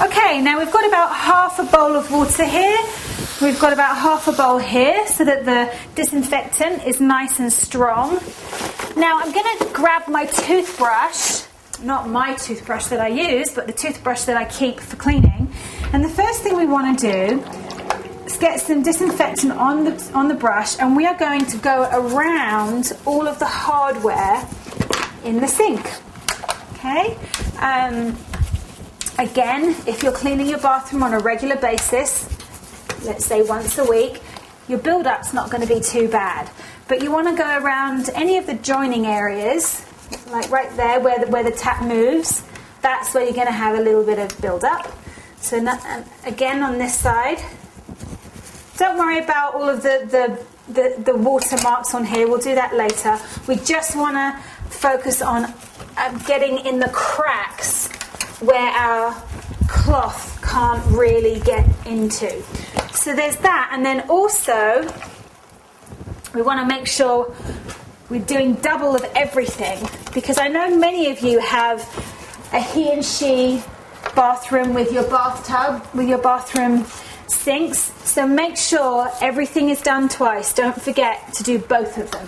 Okay, now we've got about half a bowl of water here. We've got about half a bowl here so that the disinfectant is nice and strong. Now I'm going to grab my toothbrush, not my toothbrush that I use, but the toothbrush that I keep for cleaning. And the first thing we want to do is get some disinfectant on the brush, and we are going to go around all of the hardware in the sink. Okay? Again, if you're cleaning your bathroom on a regular basis, let's say once a week, your build-up's not going to be too bad. But you want to go around any of the joining areas, like right there where the tap moves. That's where you're going to have a little bit of build-up. So again, on this side, don't worry about all of the watermarks on here. We'll do that later. We just want to focus on getting in the cracks where our cloth can't really get into. So there's that. And then also, we want to make sure we're doing double of everything, because I know many of you have a he and she bathroom with your bathtub, with your bathroom sinks. So make sure everything is done twice. Don't forget to do both of them.